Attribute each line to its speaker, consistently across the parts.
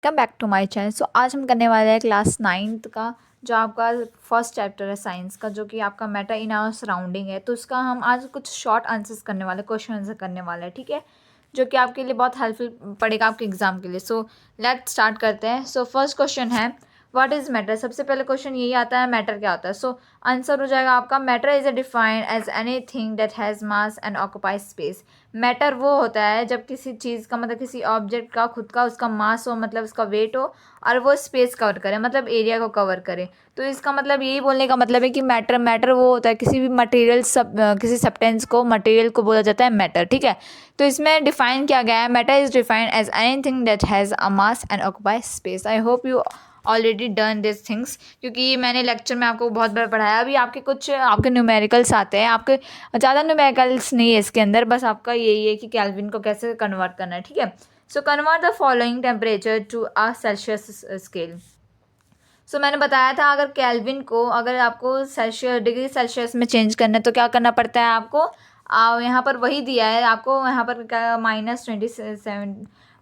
Speaker 1: Come back to my channel. So आज हम करने वाले हैं क्लास 9th का जो आपका फर्स्ट चैप्टर है साइंस का, जो कि आपका मैटर इन आवर सराउंडिंग है। तो उसका हम आज कुछ शॉर्ट आंसर्स करने वाले, क्वेश्चन आंसर करने वाले हैं, ठीक है, जो कि आपके लिए बहुत हेल्पफुल पड़ेगा आपके एग्जाम के लिए। सो लेट्स स्टार्ट करते हैं। सो फर्स्ट क्वेश्चन है व्हाट इज़ मैटर। सबसे पहले क्वेश्चन यही आता है, मैटर क्या होता है। सो आंसर हो जाएगा आपका, matter is defined as any thing that has mass and occupies space. Matter वो होता है जब किसी चीज़ का मतलब किसी ऑब्जेक्ट का खुद का उसका मास हो, मतलब उसका वेट हो, और वो स्पेस कवर करे, मतलब एरिया को कवर करे। तो इसका मतलब यही बोलने का मतलब है कि मैटर वो होता है किसी भी मटेरियल किसी सब्सटेंस को, मटेरियल को बोला जाता है मैटर, ठीक है। तो इसमें डिफाइन किया गया है, matter is defined as anything that has a mass and occupies space. I hope you already done this things, क्योंकि मैंने लेक्चर में आपको बहुत बार पढ़ाया। अभी आपके कुछ आपके न्यूमेरिकल्स आते हैं, आपके ज़्यादा न्यूमेरिकल्स नहीं है इसके अंदर, बस आपका यही है कि केल्विन को कैसे कन्वर्ट करना है, ठीक है। So convert the following temperature to a Celsius scale. So मैंने बताया था, अगर केल्विन को अगर आपको सेल्सियस डिग्री सेल्सियस में चेंज करना है तो क्या करना पड़ता है आपको। यहाँ पर वही दिया है आपको, यहाँ पर क्या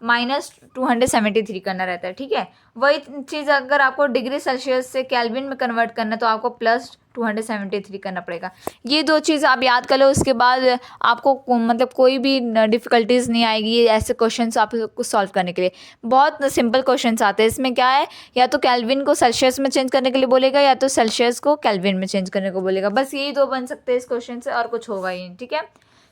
Speaker 1: -273 करना रहता है, ठीक है। वही चीज़ अगर आपको डिग्री सेल्सियस से केल्विन में कन्वर्ट करना है तो आपको +273 करना पड़ेगा। ये दो चीज़ आप याद कर लो, उसके बाद आपको मतलब कोई भी डिफ़िकल्टीज नहीं आएगी ऐसे क्वेश्चंस आपको सॉल्व करने के लिए। बहुत सिंपल क्वेश्चंस आते हैं। इसमें क्या है, या तो केल्विन को सेल्सियस में चेंज करने के लिए बोलेगा, या तो सेल्सियस को केल्विन में चेंज करने को बोलेगा। बस यही दो बन सकते हैं इस क्वेश्चन से, और कुछ होगा ही नहीं, ठीक है।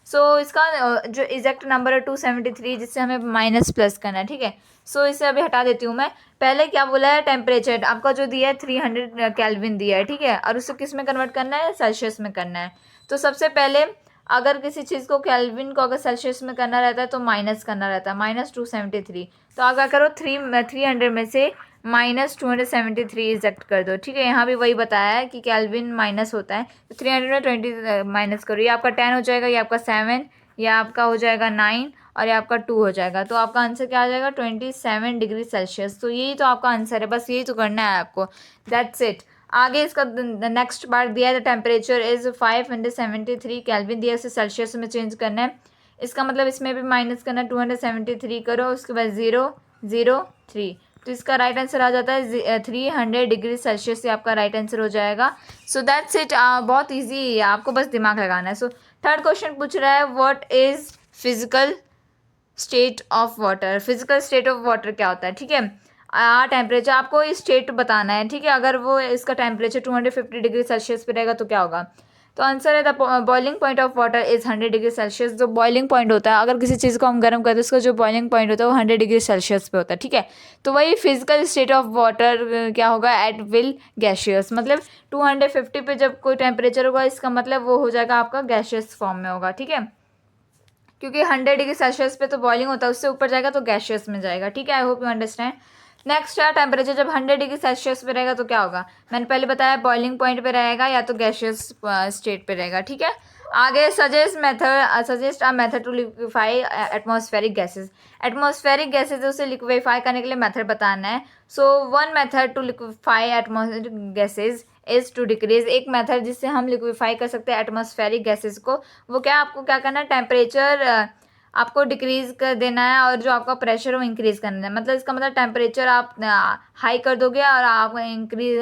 Speaker 1: सो इसका जो एग्जैक्ट नंबर है 273, जिससे हमें माइनस प्लस करना है, ठीक है। सो इसे अभी हटा देती हूँ मैं। पहले क्या बोला है, टेम्परेचर आपका जो दिया है 300 केल्विन दिया है, ठीक है, और उसे किस में कन्वर्ट करना है, सेल्सियस में करना है। तो सबसे पहले अगर किसी चीज़ को केल्विन को अगर सेल्सियस में करना रहता है तो माइनस करना रहता है, -273। तो आप क्या करो, 300 में से -273 इजेक्ट कर दो, ठीक है। यहाँ भी वही बताया है कि केल्विन माइनस होता है, तो 300 में 20 माइनस करो, ये आपका 10 हो जाएगा, ये आपका 7, ये आपका हो जाएगा 9, और ये आपका 2 हो जाएगा। तो आपका आंसर क्या आ जाएगा, 27 डिग्री सेल्सियस। तो यही तो आपका आंसर है, बस यही तो करना है आपको, दैट्स इट। आगे इसका नेक्स्ट पार्ट दिया है, द टेम्परेचर इज 573 केल्विन दिया है, उसे सेल्सियस में चेंज करना है। इसका मतलब इसमें भी माइनस करना है, 273 करो, उसके बाद 003। तो इसका राइट आंसर आ जाता है 300 डिग्री सेल्सियस, से आपका राइट आंसर हो जाएगा। So that's it. बहुत ईजी है, आपको बस दिमाग लगाना है। सो थर्ड क्वेश्चन पूछ रहा है, what is physical state of water. Physical state of water क्या होता है, ठीक है। टेम्परेचर आपको इस स्टेट बताना है, ठीक है। अगर वो इसका टेम्परेचर 250 डिग्री सेल्सियस पे रहेगा तो क्या होगा। तो आंसर है, the boiling point of water is 100 degree Celsius. जो बॉइलिंग पॉइंट होता है, अगर किसी चीज़ को हम गर्म करते हैं, उसका जो बॉइलिंग पॉइंट होता है वो 100 डिग्री सेल्सियस पे होता है, ठीक है। तो वही फिजिकल स्टेट ऑफ वाटर क्या होगा, एट विल गैशियस। मतलब 250 पे जब कोई टेम्परेचर होगा, इसका मतलब वो हो जाएगा आपका गैशियस फॉर्म में होगा, ठीक है, क्योंकि 100 डिग्री सेल्सियस पे तो बॉइलिंग होता है, उससे ऊपर जाएगा तो गैशियस में जाएगा, ठीक है। आई होप यू अंडरस्टैंड। नेक्स्ट है, टेम्परेचर जब 100 डिग्री सेल्सियस पे रहेगा तो क्या होगा। मैंने पहले बताया, बॉइलिंग पॉइंट पे रहेगा या तो गैशियस स्टेट पे रहेगा, ठीक है। आगे suggest a method to liquefy atmospheric gases. Atmospheric gases उसे लिक्विफाई करने के लिए मेथड बताना है। So one method to liquefy atmospheric gases is to decrease. एक मेथड जिससे हम लिक्विफाई कर सकते हैं एटमॉस्फेरिक गैसेज को, वो क्या, आपको क्या करना है, टेम्परेचर आपको डिक्रीज कर देना है, और जो आपका प्रेशर है वो इंक्रीज करना है। मतलब इसका मतलब टेम्परेचर आप हाई कर दोगे और आप इंक्रीज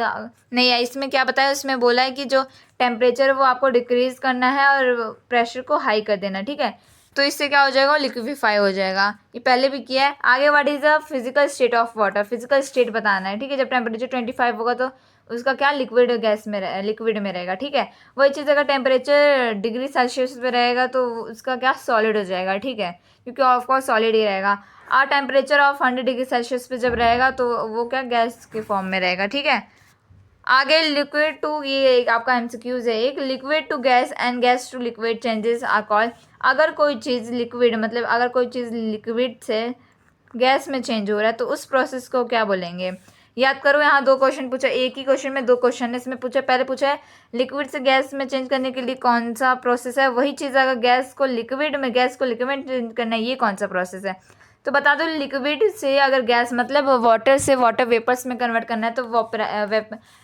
Speaker 1: नहीं है। इसमें क्या बताया, उसमें बोला है कि जो टेम्परेचर वो आपको डिक्रीज करना है और प्रेशर को हाई कर देना, ठीक है। तो इससे क्या हो जाएगा, लिक्विफाई हो जाएगा। ये पहले भी किया है। आगे what is the physical state of water. Physical state बताना है, ठीक है। जब टेम्परेचर 25 होगा तो उसका क्या, लिक्विड गैस में लिक्विड में रहेगा, ठीक है। वही चीज़ अगर टेम्परेचर डिग्री सेल्सियस पे रहेगा तो उसका क्या, सॉलिड हो जाएगा, ठीक है, क्योंकि ऑफकोर्स सॉलिड ही रहेगा। और टेम्परेचर ऑफ 100 डिग्री सेल्सियस पे जब रहेगा तो वो क्या, गैस के फॉर्म में रहेगा, ठीक है। आगे लिक्विड टू, ये एक आपका एमसीक्यूज है, एक liquid to gas and gas to liquid changes are called. अगर कोई चीज़ लिक्विड, मतलब अगर कोई चीज़ लिक्विड से गैस में चेंज हो रहा है तो उस प्रोसेस को क्या बोलेंगे। याद करो, यहाँ दो क्वेश्चन पूछा, एक ही क्वेश्चन में दो क्वेश्चन है। इसमें पूछा, पहले पूछा है लिक्विड से गैस में चेंज करने के लिए कौन सा प्रोसेस है। वही चीज़ अगर गैस को लिक्विड चेंज करना है, ये कौन सा प्रोसेस है। तो बता दो, लिक्विड से अगर गैस मतलब वाटर से वाटर वेपर्स में कन्वर्ट करना है तो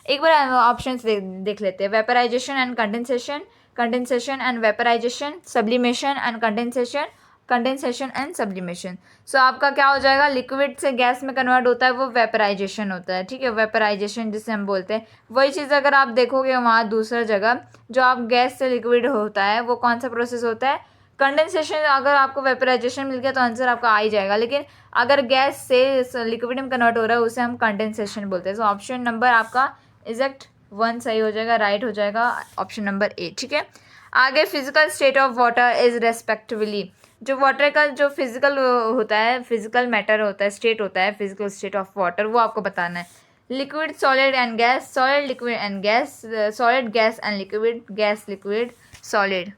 Speaker 1: एक बार ऑप्शन देख लेते हैं। Vaporization and condensation, condensation and vaporization, sublimation and condensation, condensation and sublimation. So आपका क्या हो जाएगा, लिक्विड से गैस में कन्वर्ट होता है वो वेपराइजेशन होता है, ठीक है, वेपराइजेशन जिसे हम बोलते हैं। वही चीज़ अगर आप देखोगे वहाँ दूसरा जगह जो आप गैस से लिक्विड होता है वो कौन सा प्रोसेस होता है, कंडेंसेशन। अगर आपको वेपराइजेशन मिल गया तो आंसर आपका आ ही जाएगा, लेकिन अगर गैस से लिक्विड में कन्वर्ट हो रहा है उसे हम कंडेंसेशन बोलते हैं। सो ऑप्शन नंबर आपका एग्जैक्ट 1 सही हो जाएगा, राइट हो जाएगा ऑप्शन नंबर ए, ठीक है। आगे physical state of water is respectively, जो वाटर का जो फिजिकल होता है, फिजिकल मैटर होता है, स्टेट होता है, फिजिकल स्टेट ऑफ वाटर, वो आपको बताना है। Liquid, solid and gas, solid, liquid and gas, solid, gas and liquid, gas, liquid, solid.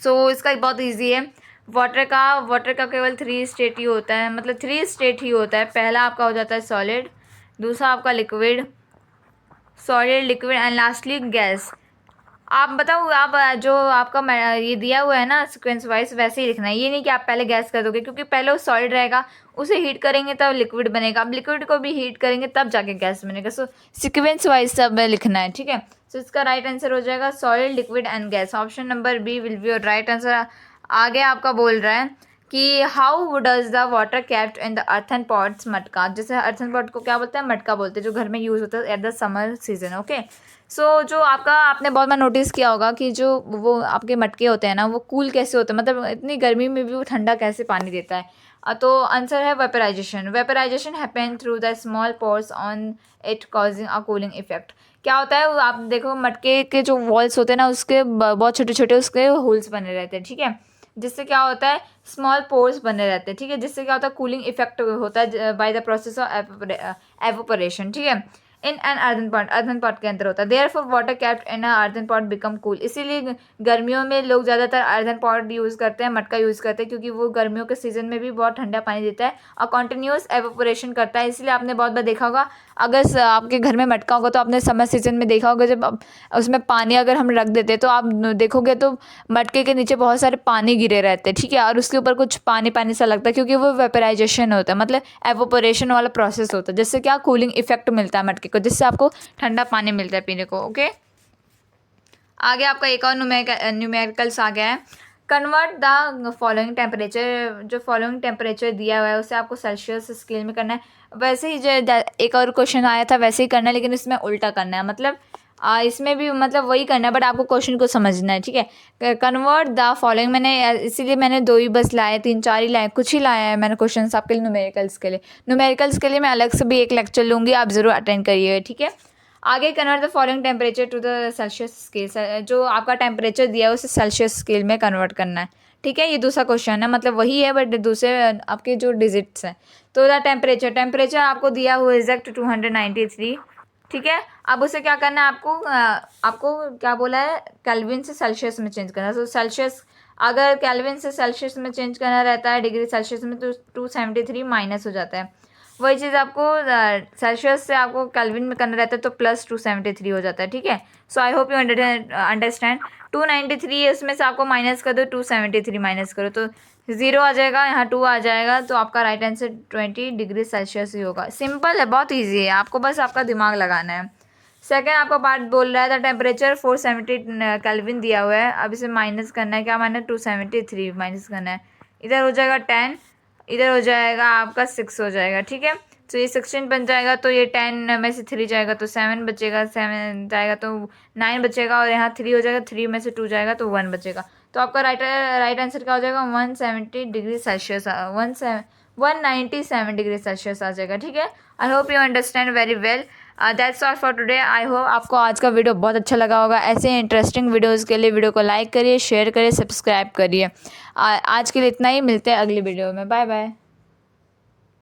Speaker 1: So इसका बहुत ईजी है। वाटर का केवल 3 स्टेट ही होता है, मतलब 3 स्टेट ही होता है। पहला आपका हो जाता है सॉलिड, दूसरा आपका liquid, solid, liquid and lastly gas. आप बताओ, आप जो आपका ये दिया हुआ है ना सीक्वेंस वाइज, वैसे ही लिखना है। ये नहीं कि आप पहले गैस कर दोगे, क्योंकि पहले वो सॉलिड रहेगा, उसे हीट करेंगे तब लिक्विड बनेगा, अब लिक्विड को भी हीट करेंगे तब जाके गैस बनेगा। सो सीक्वेंस वाइज सब लिखना है, ठीक है। सो इसका राइट आंसर हो जाएगा solid, liquid and gas. Option number B will be your right answer. आगे आपका बोल रहा है कि how does the water kept in the earthen pots, मटका। जैसे अर्थन पॉट को क्या बोलते हैं, मटका बोलते हैं, जो घर में यूज़ होता है at the summer season, okay. So जो आपने बहुत बार नोटिस किया होगा कि जो वो आपके मटके होते हैं ना, वो कूल कैसे होते हैं, मतलब इतनी गर्मी में भी वो ठंडा कैसे पानी देता है। तो आंसर है vaporisation. Vaporisation happen through the small pores on it causing a cooling effect. क्या होता है, आप देखो मटके के जो वॉल्स होते हैं ना, उसके बहुत छोटे छोटे उसके होल्स बने रहते हैं, ठीक है, जिससे क्या होता है, स्मॉल पोर्स बने रहते हैं, ठीक है, जिससे क्या होता है, कूलिंग इफेक्ट होता है by the process of evaporation, ठीक है, इन एन अर्दन पॉट के अंदर होता है। देयरफॉर वाटर कैप्ट इन अर्दन पॉट बिकम कूल। इसीलिए गर्मियों में लोग ज़्यादातर अर्दन पॉट यूज़ करते हैं, मटका यूज़ करते हैं, क्योंकि वो गर्मियों के सीज़न में भी बहुत ठंडा पानी देता है और कॉन्टीन्यूस एवोपरेशन करता है। इसलिए आपने बहुत बार देखा होगा, अगर आपके घर में मटका होगा तो आपने समर सीजन में देखा होगा, जब उसमें पानी अगर हम रख देते तो आप देखोगे तो मटके के नीचे बहुत सारे पानी गिरे रहते हैं, ठीक है, और उसके ऊपर कुछ पानी पानी सा लगता है, क्योंकि वो वेपराइजेशन होता है, मतलब एवोपरेशन वाला प्रोसेस होता है, जिससे क्या कूलिंग इफेक्ट मिलता है मटके को, जिससे आपको ठंडा पानी मिलता है पीने को, ओके। आगे आपका एक और न्यूमेरिकल्स आ गया है। कन्वर्ट द फॉलोइंग टेम्परेचर, जो फॉलोइंग टेम्परेचर दिया हुआ है उसे आपको सेल्सियस स्केल में करना है। वैसे ही जो एक और क्वेश्चन आया था वैसे ही करना है, लेकिन इसमें उल्टा करना है, मतलब इसमें भी मतलब वही करना है, बट आपको क्वेश्चन को समझना है, ठीक है। कन्वर्ट द फॉलोइंग, इसीलिए मैंने 2 ही बस लाए, 3-4 ही लाए, कुछ ही लाया है मैंने क्वेश्चन आपके लिए न्यूमेरिकल्स के लिए। न्यूमेरिकल्स के लिए मैं अलग से भी एक लेक्चर लूँगी, आप ज़रूर अटेंड करिएगा, ठीक है। आगे convert the following temperature to the Celsius scale, जो आपका टेम्परेचर दिया है उसे सेल्सियस स्केल में कन्वर्ट करना है, ठीक है। ये दूसरा क्वेश्चन है, मतलब वही है बट दूसरे आपके जो डिजिट्स हैं। तो द टेम्परेचर आपको दिया हुआ एग्जैक्ट 293, ठीक है। अब उसे क्या करना है, आपको क्या बोला है, केल्विन से सेल्सियस में चेंज करना है। तो सेल्सियस, अगर केल्विन से सेल्सियस में चेंज करना रहता है डिग्री सेल्सियस में, तो 273 माइनस हो जाता है। वही चीज़ आपको सेल्सियस से आपको केल्विन में करना रहता है तो प्लस 273 हो जाता है, ठीक है। सो आई होप यू अंडरस्टैंड। 293 इसमें से आपको माइनस कर दो, 273 माइनस करो तो 0 आ जाएगा, यहाँ 2 आ जाएगा, तो आपका राइट आंसर 20 डिग्री सेल्सियस ही होगा। सिंपल है, बहुत ईजी है, आपको बस आपका दिमाग लगाना है। सेकेंड आपका पार्ट बोल रहा है द टेम्परेचर 470 केल्विन दिया हुआ है। अब इसे माइनस करना है, क्या माइनस 273 माइनस करना है, इधर हो जाएगा 10, इधर हो जाएगा आपका 6 हो जाएगा, ठीक है। तो ये 16 बन जाएगा, तो ये 10 में से 3 जाएगा तो 7 बचेगा, 7 जाएगा तो 9 बचेगा, और यहाँ 3 हो जाएगा, 3 में से 2 जाएगा तो 1 बचेगा। तो आपका राइट आंसर क्या हो जाएगा, 170 डिग्री सेल्सियस, 197 डिग्री सेल्सियस आ जाएगा, ठीक है। आई hope you understand very well. That's all for today. I hope आपको आज का वीडियो बहुत अच्छा लगा होगा। ऐसे इंटरेस्टिंग वीडियोज़ के लिए वीडियो को लाइक करिए, शेयर करिए, सब्सक्राइब करिए। आज के लिए इतना ही, मिलते हैं अगली वीडियो में, बाय बाय।